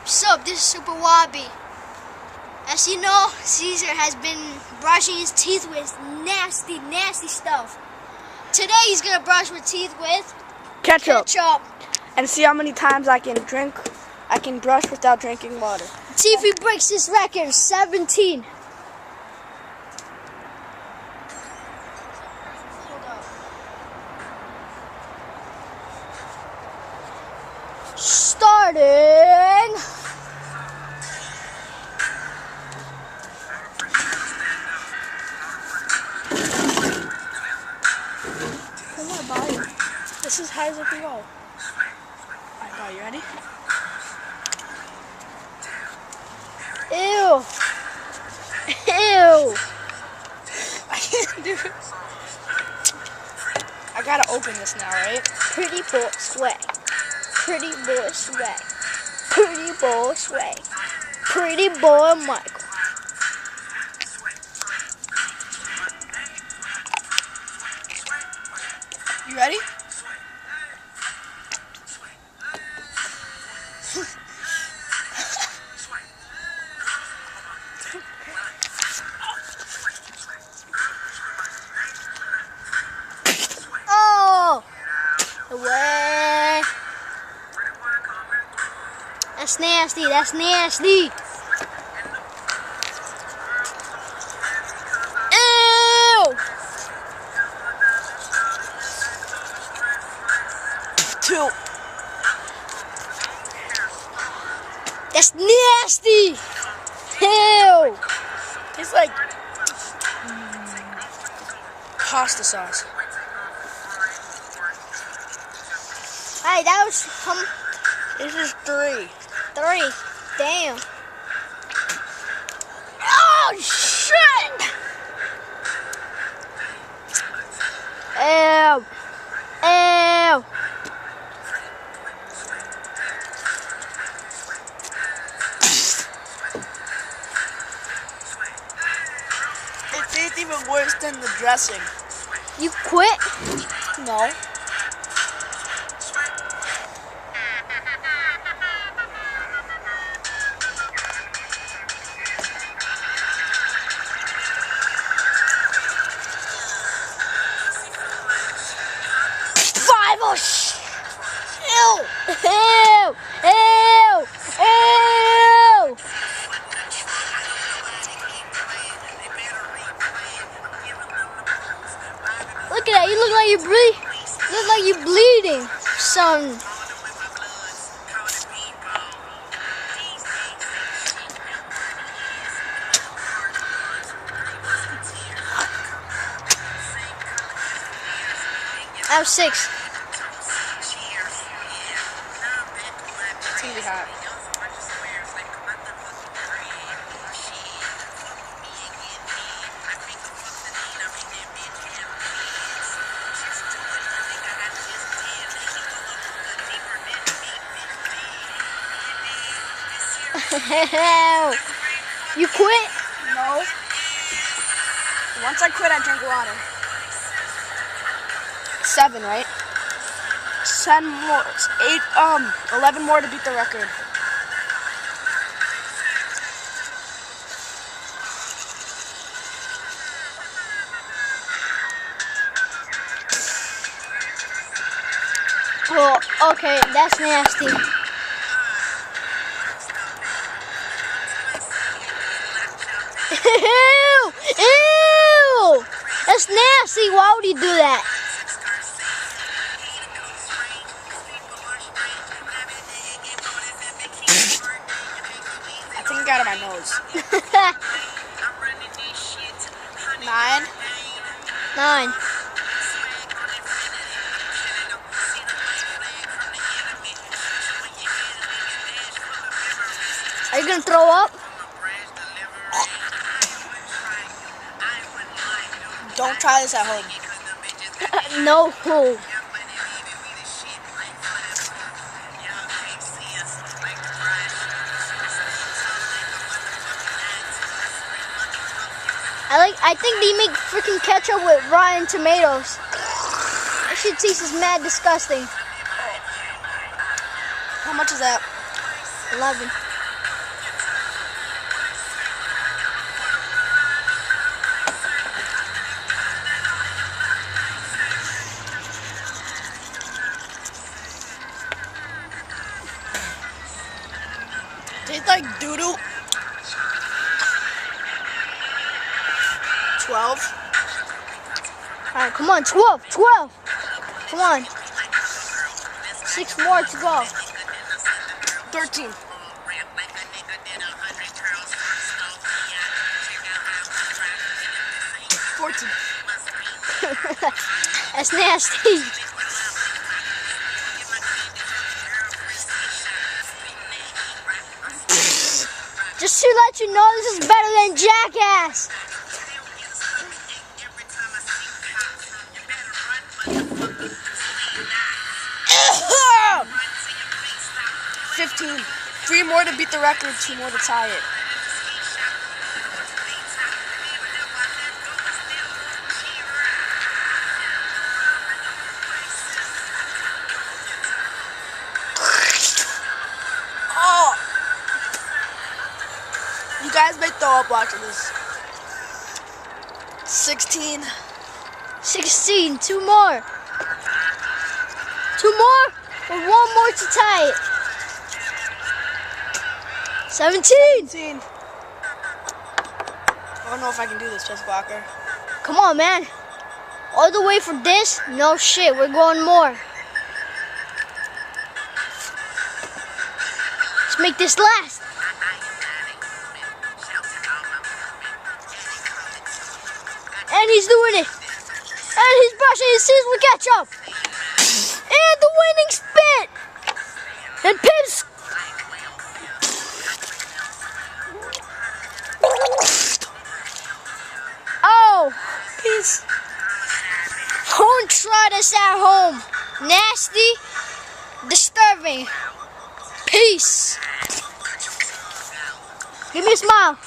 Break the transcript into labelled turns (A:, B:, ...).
A: Sup, this is Super Wabi. As you know, Caesar has been brushing his teeth with nasty, nasty stuff. Today he's gonna brush his teeth with
B: Ketchup.
A: ketchup.
B: And see how many times I can brush without drinking water.
A: See if he breaks this record, 17. Starting.
B: Come on, body. This is high as it can go. Alright, go. You ready?
A: Ew. Ew.
B: I can't do it. I gotta open this now, right?
A: Pretty boy sway. Pretty boy sway. Pretty boy sway. Pretty boy Michael.
B: You ready?
A: Oh! Away. That's nasty. That's nasty. Ew!
B: 2.
A: That's nasty. Ew!
B: It's like pasta sauce.
A: Hey, that was
B: This is 3.
A: 3. Damn.
B: Oh shit!
A: Ew. Ew.
B: It tastes even worse than the dressing.
A: You quit?
B: No.
A: Oh, ew! Ew! Ew! Ew! Look at that! You look like you bleed. Look like you bleeding, son. I have 6.
B: It's gonna be hot.
A: You quit?
B: No. Once I quit, I drink water. 7, right? 10 more. 11 more to beat the record.
A: Oh, okay, that's nasty. Ew! Ew! That's nasty. Why would he do that?
B: I think it got out of my nose. 9.
A: 9. Are you gonna throw up?
B: Don't try this at home.
A: No. I think they make freaking ketchup with rotten tomatoes. That shit tastes mad disgusting.
B: How much is that?
A: 11.
B: Tastes like doo-doo. 12.
A: Alright, come on, 12, 12. Come on. 6 more to go.
B: 13. 14.
A: That's nasty. Just to let you know, this is better than Jackass.
B: Ah! 15. 3 more to beat the record, 2 more to tie it. Oh! You guys may throw up watching this. 16.
A: 16, 2 more. 2 more, or 1 more to tie it. 17.
B: 17. I don't know if I can do this, Chess Blocker.
A: Come on, man. All the way for this? No shit, we're going more. Let's make this last. And he's doing it. And he's brushing his teeth with ketchup. And the winning spit. And Pips. Oh,
B: Peace.
A: don't try this at home. Nasty, disturbing. Peace. Give me a smile.